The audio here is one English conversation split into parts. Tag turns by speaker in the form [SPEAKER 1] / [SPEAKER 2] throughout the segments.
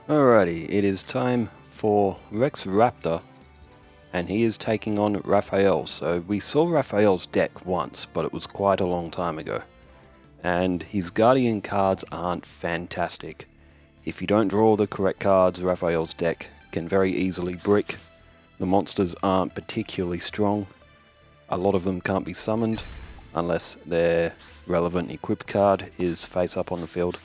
[SPEAKER 1] Alrighty, it is time for Rex Raptor, and he is taking on Rafael. So we saw Rafael's deck once, but it was quite a long time ago. And his Guardian cards aren't fantastic. If you don't draw the correct cards, Rafael's deck can very easily brick. The monsters aren't particularly strong. A lot of them can't be summoned unless their relevant equip card is face up on the field.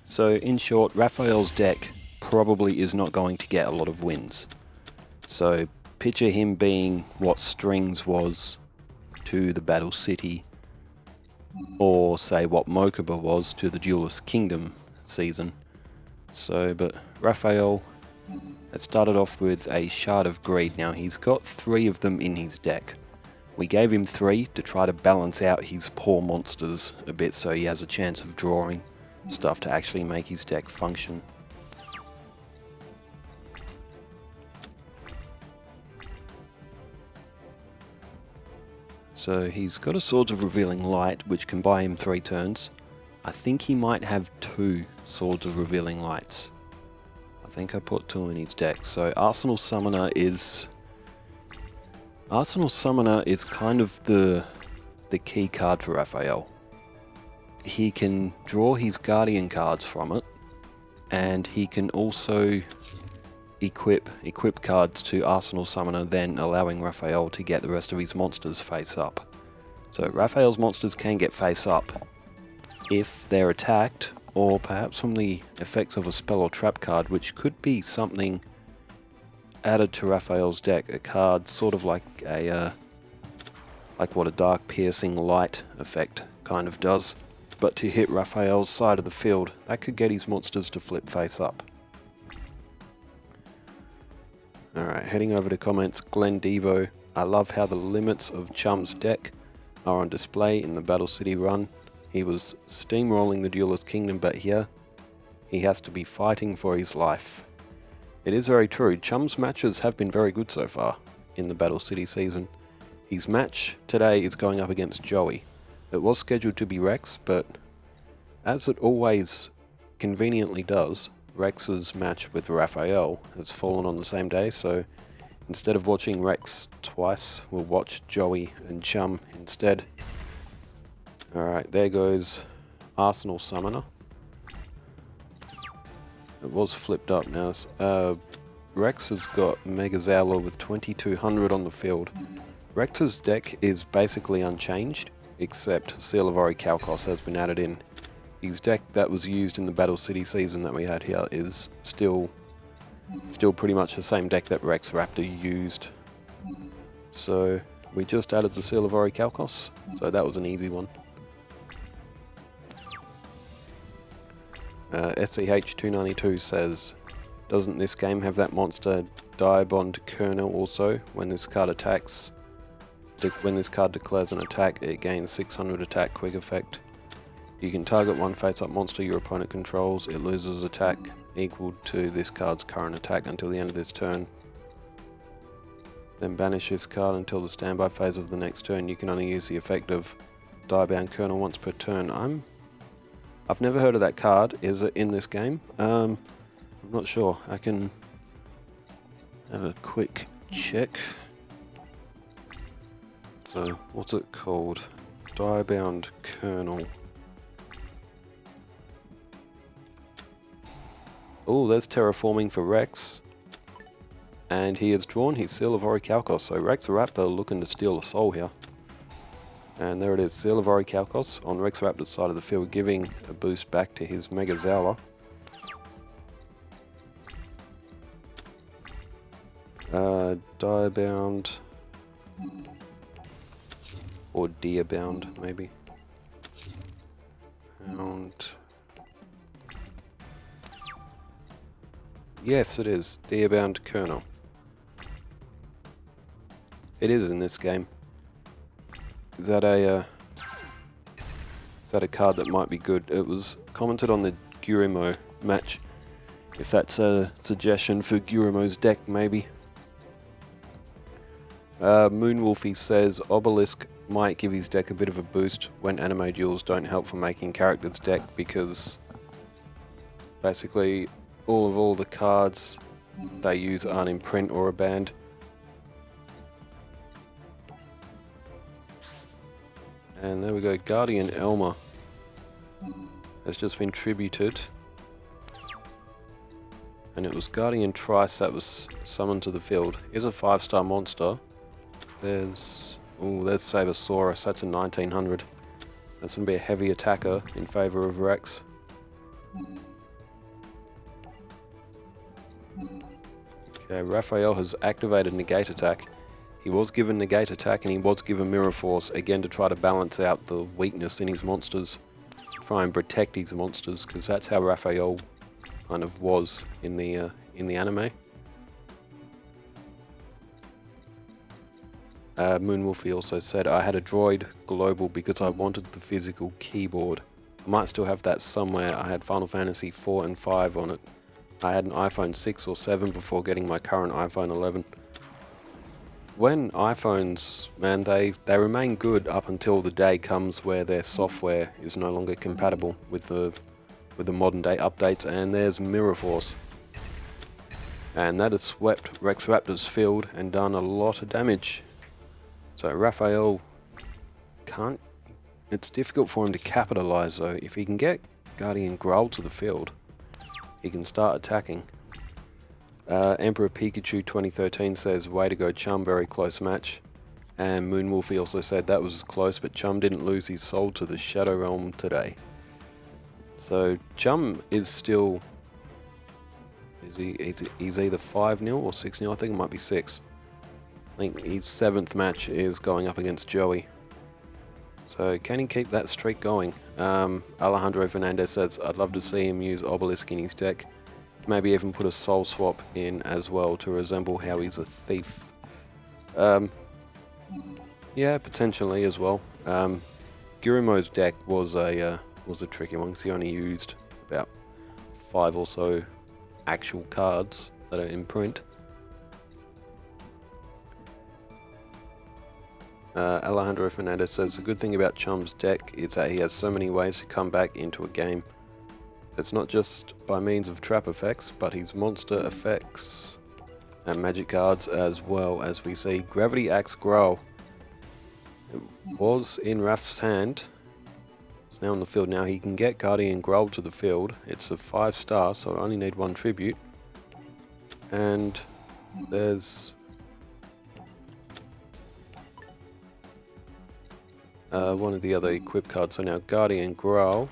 [SPEAKER 1] So in short, Rafael's deck probably is not going to get a lot of wins. So picture him being what Strings was to the Battle City, or say what Mokuba was to the Duelist Kingdom season. But Rafael had started off with a Shard of Greed. Now he's got 3 of them in his deck. We gave him 3 to try to balance out his poor monsters a bit so he has a chance of drawing stuff to actually make his deck function. So he's got a Swords of Revealing Light, which can buy him 3 turns. I think he might have 2 Swords of Revealing Lights. I think I put 2 in his deck. So Arsenal Summoner is kind of the key card for Rafael. He can draw his Guardian cards from it, and he can also equip cards to Arsenal Summoner, then allowing Rafael to get the rest of his monsters face up. So Rafael's monsters can get face up if they're attacked, or perhaps from the effects of a spell or trap card, which could be something added to Rafael's deck, a card sort of like what a Dark Piercing Light effect kind of does, but to hit Rafael's side of the field. That could get his monsters to flip face up. Alright, heading over to comments, Glenn Devo. I love how the limits of Chum's deck are on display in the Battle City run. He was steamrolling the Duelist Kingdom, but here he has to be fighting for his life. It is very true. Chum's matches have been very good so far in the Battle City season. His match today is going up against Joey. It was scheduled to be Rex, but as it always conveniently does, Rex's match with Rafael has fallen on the same day, so instead of watching Rex twice, we'll watch Joey and Chum instead. Alright, there goes Arsenal Summoner. It was flipped up now. Rex has got Megazala with 2200 on the field. Rex's deck is basically unchanged, except Seal of Orichalcos has been added in. His deck that was used in the Battle City season that we had here is still pretty much the same deck that Rex Raptor used. So we just added the Seal of Orichalcos, so that was an easy one. SCH292 says, doesn't this game have that monster Diabond Kernel also? When this card attacks, when this card declares an attack, it gains 600 attack quick effect. You can target one face-up monster your opponent controls. It loses attack equal to this card's current attack until the end of this turn. Then banish this card until the standby phase of the next turn. You can only use the effect of Diabond Kernel once per turn. I've never heard of that card. Is it in this game? I'm not sure. I can have a quick check. So, what's it called? Diabond Kernel. Oh, there's Terraforming for Rex. And he has drawn his Seal of Orichalcos, so Rex Raptor looking to steal a soul here. And there it is, Seal of Orichalcos on Rex Raptor's side of the field, giving a boost back to his Megazala. Diabound. Or Deerbound, maybe. And yes, it is. Deerbound Kernel. It is in this game. Is that a card that might be good? It was commented on the Guillermo match. If that's a suggestion for Guillermo's deck, maybe. Moonwolfie says Obelisk might give his deck a bit of a boost when anime duels don't help for making characters' deck, because Basically, all the cards they use aren't in print or are banned. And there we go, Guardian Elmer has just been tributed. And it was Guardian Trice that was summoned to the field. Here's a 5-star monster. There's Sabersaurus, that's a 1900. That's going to be a heavy attacker in favour of Rex. Okay, Raphael has activated Negate Attack. He was given Negate Attack and he was given Mirror Force, again to try to balance out the weakness in his monsters. Try and protect his monsters, because that's how Raphael kind of was in the anime. Moonwolfie also said, I had a droid global because I wanted the physical keyboard. I might still have that somewhere. I had Final Fantasy 4 and 5 on it. I had an iPhone 6 or 7 before getting my current iPhone 11. When iPhones, man, they remain good up until the day comes where their software is no longer compatible with the modern day updates, and there's Mirror Force. And that has swept Rex Raptor's field and done a lot of damage. So Raphael can't... It's difficult for him to capitalize though. If he can get Guardian Growl to the field, he can start attacking. Emperor Pikachu 2013 says, way to go Chum, very close match. And Moonwolfie also said that was close, but Chum didn't lose his soul to the Shadow Realm today. So Chum is still... he's either 5-0 or 6-0, I think it might be 6. I think his 7th match is going up against Joey. So can he keep that streak going? Alejandro Fernandez says, I'd love to see him use Obelisk in his deck. Maybe even put a soul swap in as well to resemble how he's a thief. Yeah, potentially as well. Gurumo's deck was a tricky one because he only used about 5 or so actual cards that are in print. Alejandro Fernandez says, the good thing about Chum's deck is that he has so many ways to come back into a game. It's not just by means of trap effects, but his monster effects and magic cards as well. As we see, Gravity Axe Growl. It was in Raf's hand. It's now on the field. Now he can get Guardian Growl to the field. It's a 5-star, so I only need 1 tribute. And there's... one of the other equip cards. So now Guardian Growl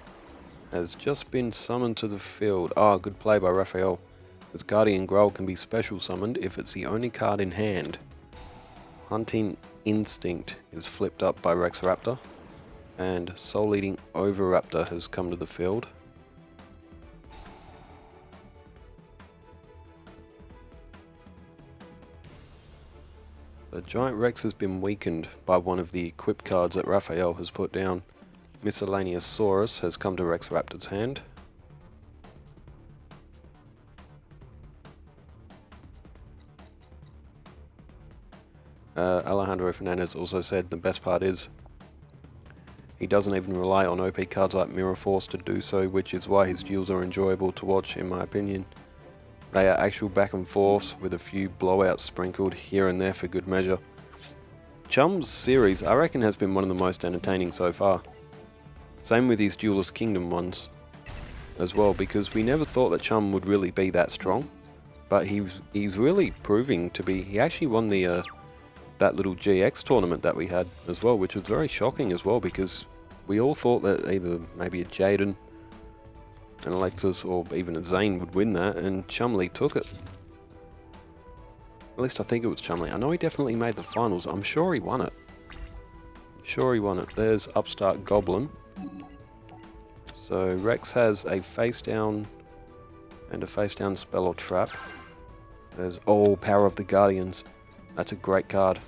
[SPEAKER 1] has just been summoned to the field. Ah, good play by Raphael. As Guardian Growl can be special summoned if it's the only card in hand. Hunting Instinct is flipped up by Rex Raptor. And Soul Eating Oviraptor has come to the field. The Giant Rex has been weakened by one of the equip cards that Raphael has put down. Miscellaneous Saurus has come to Rex Raptor's hand. Alejandro Fernandez also said the best part is he doesn't even rely on OP cards like Mirror Force to do so, which is why his duels are enjoyable to watch in my opinion. They are actual back and forth with a few blowouts sprinkled here and there for good measure. Chum's series I reckon has been one of the most entertaining so far. Same with his Duelist Kingdom ones as well, because we never thought that Chum would really be that strong, but he's really proving to be. He actually won the that little GX tournament that we had as well, which was very shocking as well, because we all thought that either maybe a Jaden, an Alexis, or even a Zane would win that, and Chumley took it. At least I think it was Chumley. I know he definitely made the finals. I'm sure he won it. There's Upstart Goblin. So Rex has a face down and a face down spell or trap. There's Power of the Guardians. That's a great card.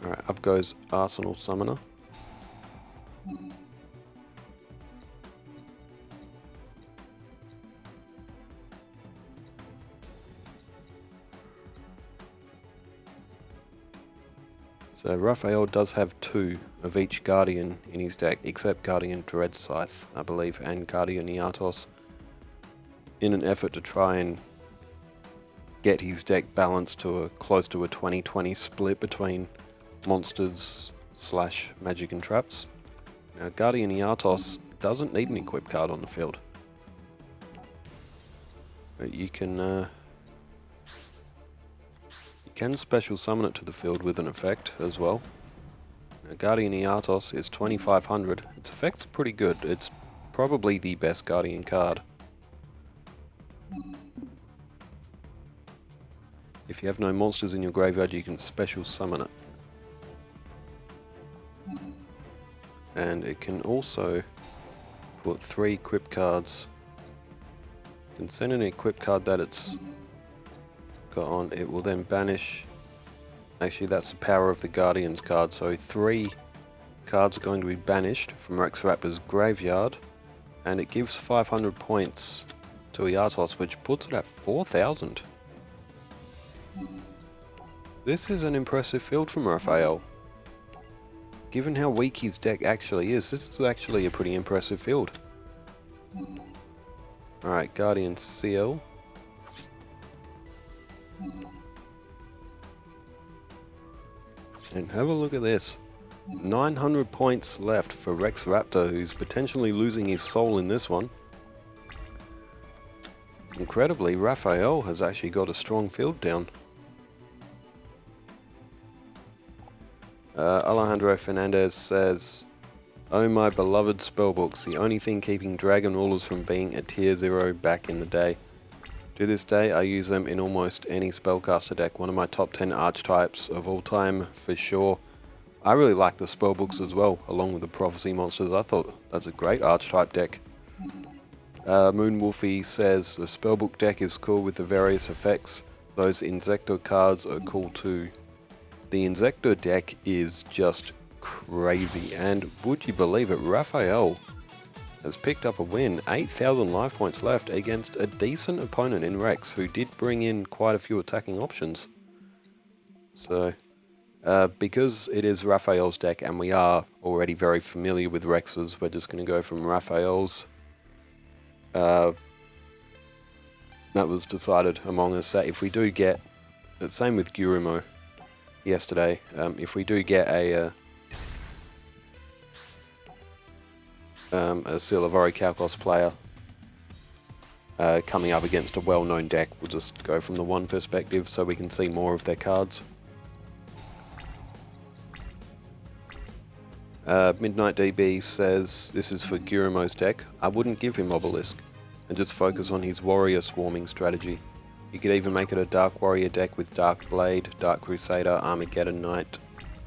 [SPEAKER 1] Alright, up goes Arsenal Summoner. So Raphael does have 2 of each Guardian in his deck, except Guardian Dread Scythe, I believe, and Guardian Eatos, in an effort to try and get his deck balanced to close to a 20-20 split between monsters / magic and traps. Now Guardian Eatos doesn't need an equip card on the field, but you can special summon it to the field with an effect as well. Now Guardian Eatos is 2500. Its effect's pretty good. It's probably the best Guardian card. If you have no monsters in your graveyard, you can special summon it. And it can also put 3 equip cards. You can send an equip card that it's got on. It will then banish. Actually, that's the power of the Guardians card. So 3 cards are going to be banished from Rex Raptor's graveyard. And it gives 500 points to Eatos, which puts it at 4000. This is an impressive field from Rafael. Given how weak his deck actually is, this is actually a pretty impressive field. Alright, Guardian CL. And have a look at this. 900 points left for Rex Raptor, who's potentially losing his soul in this one. Incredibly, Rafael has actually got a strong field down. Alejandro Fernandez says, "Oh my beloved spellbooks, the only thing keeping Dragon Rulers from being a tier 0 back in the day. To this day, I use them in almost any spellcaster deck, one of my top 10 archetypes of all time for sure. I really like the spellbooks as well, along with the prophecy monsters. I thought that's a great archetype deck." Moonwolfie says, "The spellbook deck is cool with the various effects. Those Insector cards are cool too." The Insector deck is just crazy, and would you believe it, Rafael has picked up a win. 8,000 life points left against a decent opponent in Rex, who did bring in quite a few attacking options. So, because it is Rafael's deck, and we are already very familiar with Rex's, we're just going to go from Rafael's. That was decided among us that if we do get, same with Gurumo yesterday, if we do get a Seal of Orichalcos player coming up against a well-known deck, we'll just go from the one perspective so we can see more of their cards. Midnight DB says, "This is for Gurumo's deck. I wouldn't give him Obelisk and just focus on his warrior swarming strategy. You could even make it a Dark Warrior deck with Dark Blade, Dark Crusader, Armageddon Knight,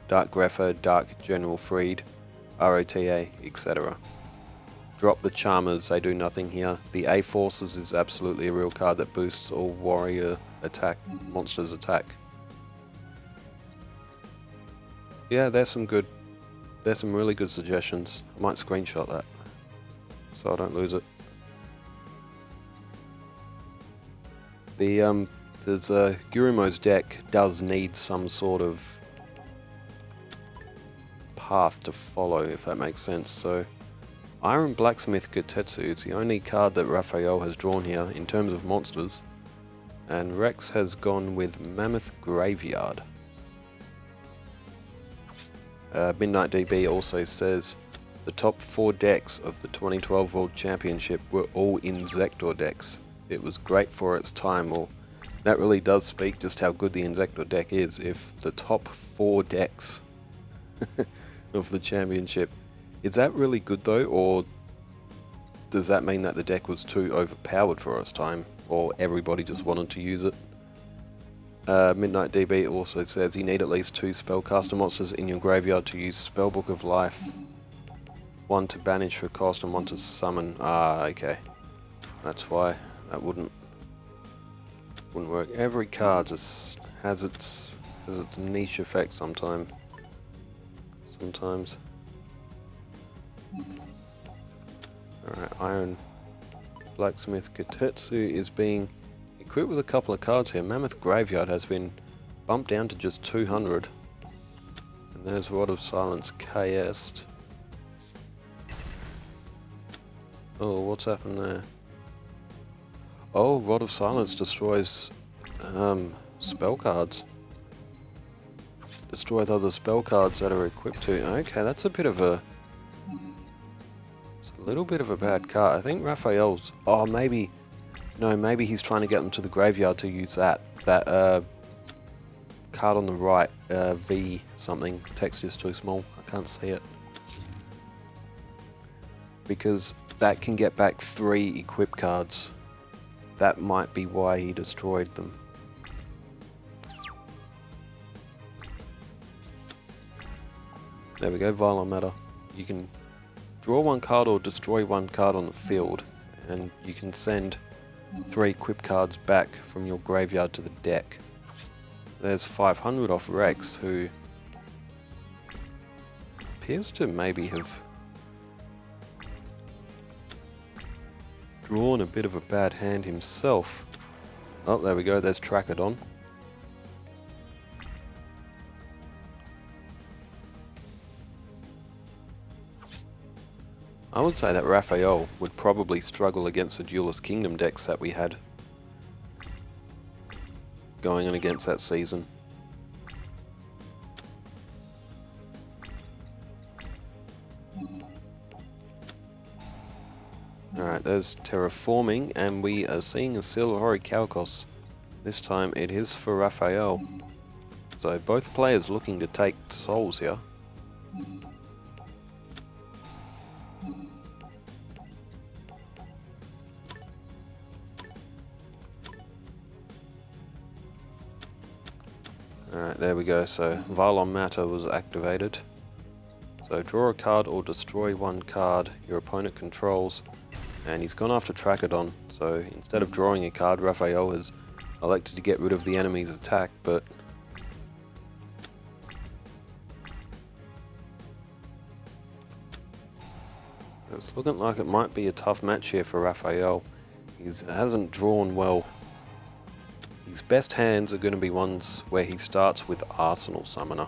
[SPEAKER 1] Dark Greffer, Dark General Freed, ROTA, etc. Drop the Charmers, they do nothing here. The A Forces is absolutely a real card that boosts all warrior attack, monsters attack." Yeah, there's some really good suggestions. I might screenshot that so I don't lose it. Gurumo's deck does need some sort of path to follow, if that makes sense. So Iron Blacksmith Kotetsu is the only card that Raphael has drawn here in terms of monsters, and Rex has gone with Mammoth Graveyard. Midnight DB also says, "The top 4 decks of the 2012 World Championship were all Insector decks. It was great for its time." Well, that really does speak just how good the Insector deck is. If the top 4 decks of the championship, is that really good though, or does that mean that the deck was too overpowered for its time, or everybody just wanted to use it? Midnight DB also says, "You need at least 2 spellcaster monsters in your graveyard to use Spellbook of Life. 1 to banish for cost and 1 to summon." Ah, okay. That's why that wouldn't work. Every card just has its niche effect sometimes. Alright, Iron Blacksmith Kotetsu is being equipped with a couple of cards here. Mammoth Graveyard has been bumped down to just 200. There's Rod of Silence KS'd. Oh, what's happened there? Oh, Rod of Silence destroys spell cards. Destroy the other spell cards that are equipped to. Okay, that's a bit of a... It's a little bit of a bad card. I think Raphael's... Oh, maybe... No, maybe he's trying to get them to the graveyard to use that. That card on the right, V something. Text is too small. I can't see it. Because that can get back 3 equip cards. That might be why he destroyed them. There we go, Violent Matter. You can draw 1 card or destroy 1 card on the field, and you can send 3 equip cards back from your graveyard to the deck. There's 500 off Rex, who appears to maybe have drawn a bit of a bad hand himself. Oh, there we go, there's Trachodon. I would say that Raphael would probably struggle against the Duelist Kingdom decks that we had going on against that season. Alright, there's Terraforming, and we are seeing a Seal of Orichalcos. This time it is for Raphael. So both players looking to take souls here. Alright, there we go. So Violent Matter was activated. So draw a card or destroy 1 card your opponent controls. And he's gone after Trachodon. So instead of drawing a card, Raphael has elected to get rid of the enemy's attack, but it's looking like it might be a tough match here for Raphael. He hasn't drawn well. His best hands are going to be ones where he starts with Arsenal Summoner.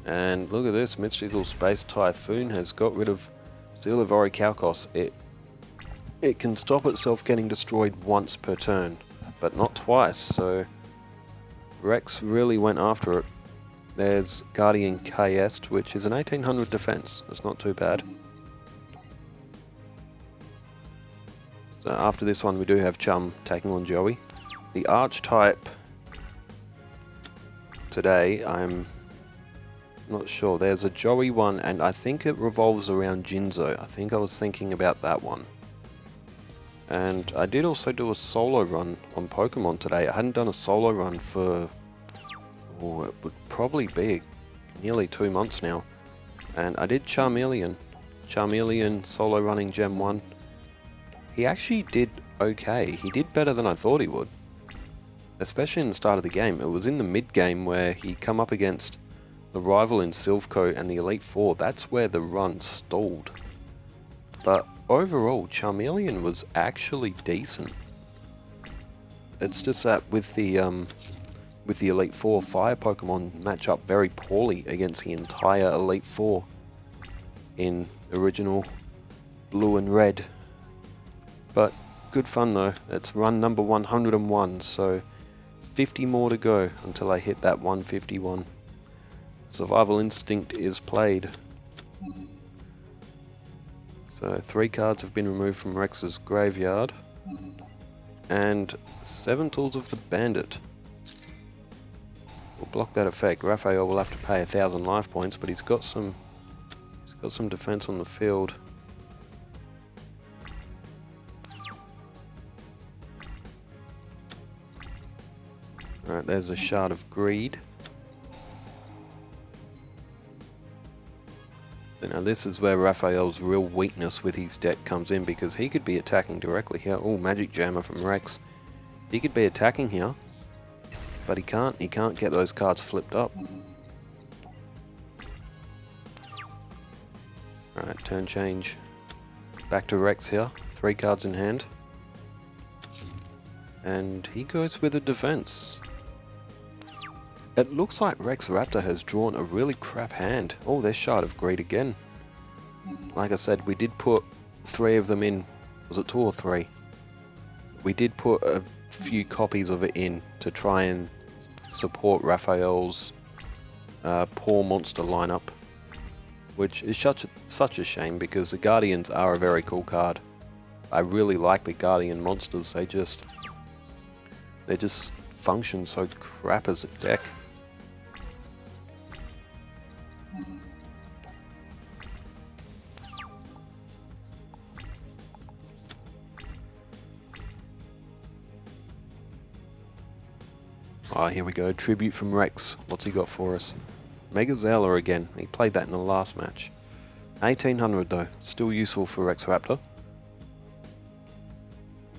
[SPEAKER 1] And look at this, Mystical Space Typhoon has got rid of Seal of Orichalcos. It can stop itself getting destroyed once per turn, but not twice, so Rex really went after it. There's Guardian KS, which is an 1800 defense. That's not too bad. So after this one we do have Chum taking on Joey. The archetype today, I'm not sure. There's a Joey one, and I think it revolves around Jinzo. I think I was thinking about that one. And I did also do a solo run on Pokemon today. I hadn't done a solo run for, oh, it would probably be nearly 2 months now. And I did Charmeleon. Charmeleon solo running Gem 1. He actually did okay. He did better than I thought he would. Especially in the start of the game. It was in the mid-game where he come up against the rival in Silphco and the Elite Four. That's where the run stalled. But overall, Charmeleon was actually decent. It's just that with the Elite Four, Fire Pokemon match up very poorly against the entire Elite Four in original Blue and Red. But good fun though. It's run number 101, so 50 more to go until I hit that 151. Survival Instinct is played. So 3 cards have been removed from Rex's graveyard. And 7 Tools of the Bandit. We'll block that effect. Raphael will have to pay 1,000 life points, but he's got some defense on the field. Alright, there's a Shard of Greed. Now this is where Raphael's real weakness with his deck comes in, because he could be attacking directly here. Oh, Magic Jammer from Rex. He could be attacking here, but he can't. He can't get those cards flipped up. Alright, turn change. Back to Rex here. 3 cards in hand. And he goes with a defense. It looks like Rex Raptor has drawn a really crap hand. Oh, they're Shard of Greed again. Like I said, we did put 3 of them in. Was it 2 or 3? We did put a few copies of it in to try and support Raphael's poor monster lineup, which is such a shame because the Guardians are a very cool card. I really like the Guardian monsters. They just function so crap as a deck. Ah, here we go. Tribute from Rex. What's he got for us? Mega Zala again. He played that in the last match. 1800 though. Still useful for Rex Raptor.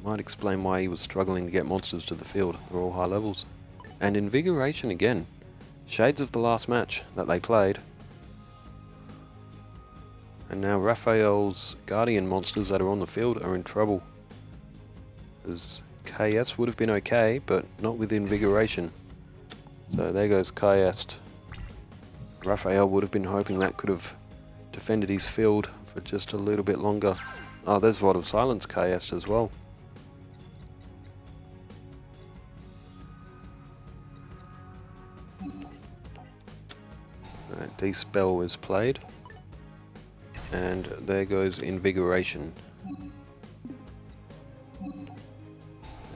[SPEAKER 1] Might explain why he was struggling to get monsters to the field. They're all high levels. And Invigoration again. Shades of the last match that they played. And now Raphael's Guardian monsters that are on the field are in trouble. Because KS would have been okay, but not with Invigoration. So there goes KS. Raphael would have been hoping that could have defended his field for just a little bit longer. Oh, there's Rod of Silence KS as well. Dispel is played. And there goes Invigoration.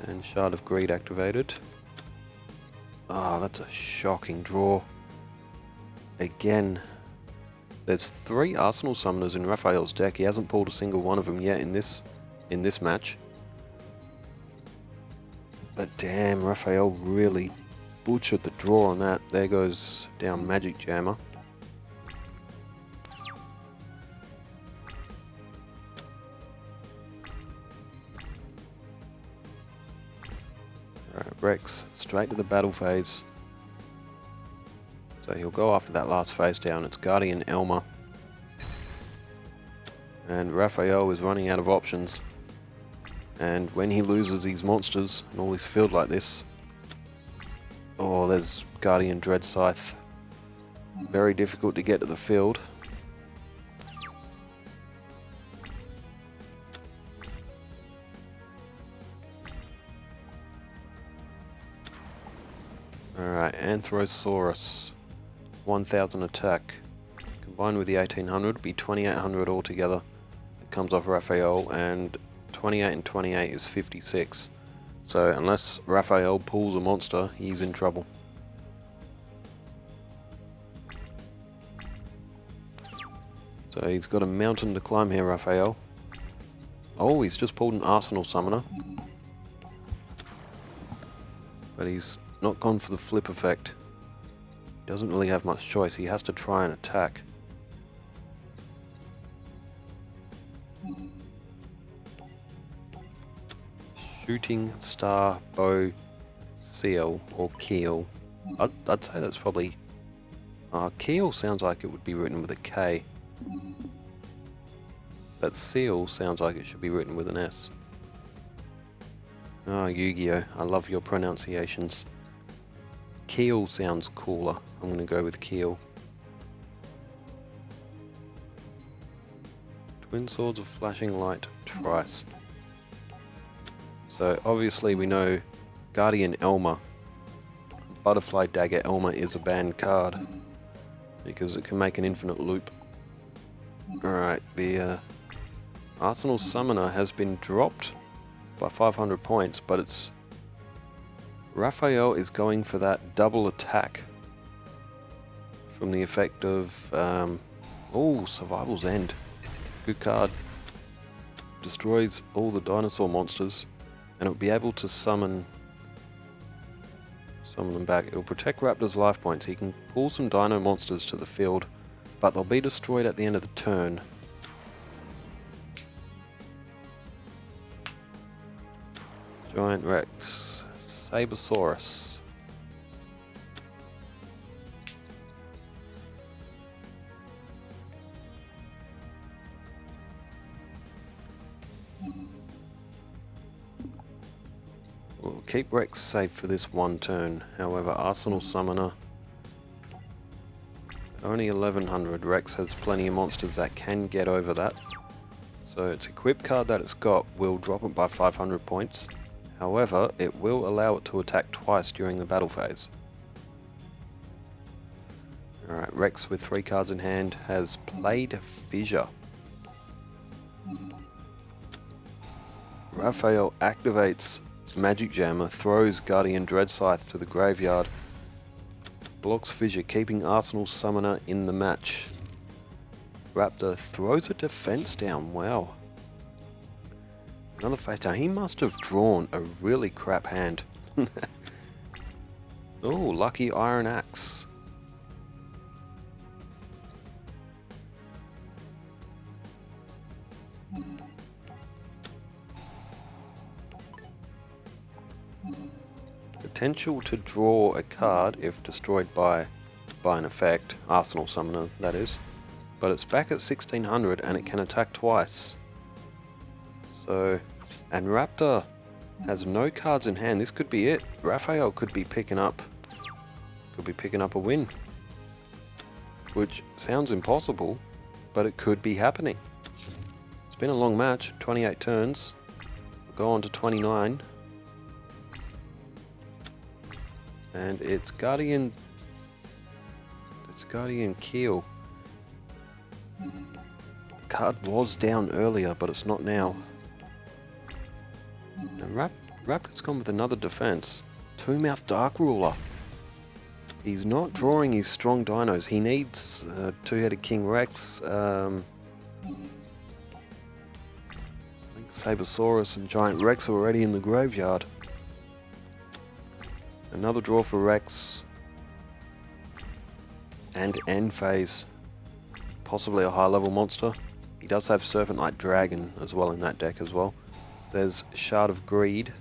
[SPEAKER 1] And Shard of Greed activated. Ah, that's a shocking draw. Again. There's 3 Arsenal Summoners in Raphael's deck. He hasn't pulled a single one of them yet in this match. But damn, Raphael really butchered the draw on that. There goes down Magic Jammer. Alright, Rex, straight to the battle phase. So he'll go after that last face down. It's Guardian Elmer. And Raphael is running out of options. And when he loses these monsters and all his field like this... Oh, there's Guardian Dread Scythe. Very difficult to get to the field. Alright, Anthrosaurus. 1000 attack. Combined with the 1800, be 2800 altogether. It comes off Raphael, and 28 and 28 is 56. So unless Raphael pulls a monster, he's in trouble. So he's got a mountain to climb here, Raphael. Oh, he's just pulled an Arsenal Summoner. But he's not gone for the flip effect. He doesn't really have much choice. He has to try and attack. Shooting Star Bow Seal or Keel. I'd say that's probably... Keel sounds like it would be written with a K. But Seal sounds like it should be written with an S. Oh, Yugioh, I love your pronunciations. Keel sounds cooler. I'm going to go with Keel. Twin Swords of Flashing Light Trice. So obviously we know Guardian Elmer. Butterfly Dagger Elmer is a banned card because it can make an infinite loop. Alright, the Arsenal Summoner has been dropped by 500 points, but it's... Raphael is going for that double attack from the effect of... oh, Survival's End. Good card. Destroys all the dinosaur monsters, and it'll be able to summon them back. It'll protect Raptor's life points. He can pull some dino monsters to the field, but they'll be destroyed at the end of the turn. Giant Rex, Sabersaurus. We'll keep Rex safe for this one turn. However, Arsenal Summoner Only 1100. Rex has plenty of monsters that can get over that. So its equip card that it's got will drop it by 500 points. However, it will allow it to attack twice during the battle phase. Alright, Rex with 3 cards in hand has played Fissure. Rafael activates Magic Jammer, throws Guardian Dread Scythe to the graveyard, blocks Fissure, keeping Arsenal Summoner in the match. Raptor throws a defense down, wow. Another face down. He must have drawn a really crap hand. Oh, lucky Iron Axe. Potential to draw a card if destroyed by an effect, Arsenal Summoner that is, but it's back at 1600 and it can attack twice. So, and Raptor has no cards in hand. This could be it. Rafael could be picking up a win, which sounds impossible, but it could be happening. It's been a long match, 28 turns. We'll go on to 29. And it's Guardian Keel. The card was down earlier, but it's not now. And Raptor's gone with another defense. Two-Mouth Dark Ruler. He's not drawing his strong dinos. He needs Two-Headed King Rex, Sabersaurus and Giant Rex are already in the graveyard. Another draw for Rex. And end phase. Possibly a high level monster. He does have Serpent Knight Dragon as well in that deck as well. There's Shard of Greed.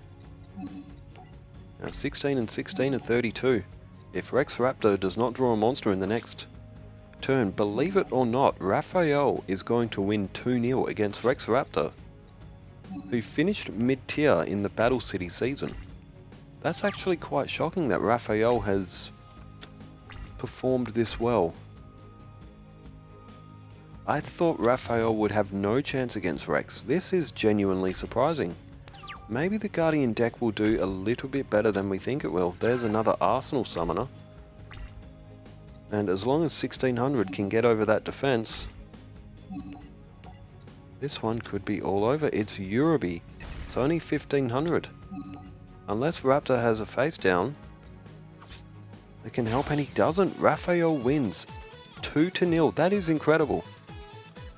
[SPEAKER 1] Now 16 and 16 are 32. If Rex Raptor does not draw a monster in the next turn, believe it or not, Rafael is going to win 2-0 against Rex Raptor, who finished mid-tier in the Battle City season. That's actually quite shocking that Rafael has performed this well. I thought Rafael would have no chance against Rex. This is genuinely surprising. Maybe the Guardian deck will do a little bit better than we think it will. There's another Arsenal Summoner. And as long as 1600 can get over that defense, this one could be all over. It's Yugioh. It's only 1500. Unless Raptor has a face down, it can help, and he doesn't. Rafael wins 2-0. That is incredible.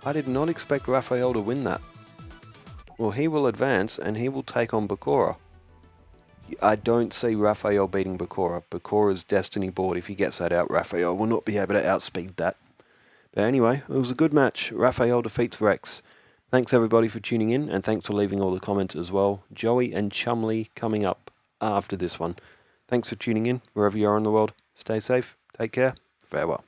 [SPEAKER 1] I did not expect Rafael to win that. Well, he will advance and he will take on Bakura. I don't see Rafael beating Bakura. Bakura's Destiny board, if he gets that out, Rafael will not be able to outspeed that. But anyway, it was a good match. Rafael defeats Rex. Thanks everybody for tuning in, and thanks for leaving all the comments as well. Joey and Chumley coming up after this one. Thanks for tuning in, wherever you are in the world. Stay safe, take care, farewell.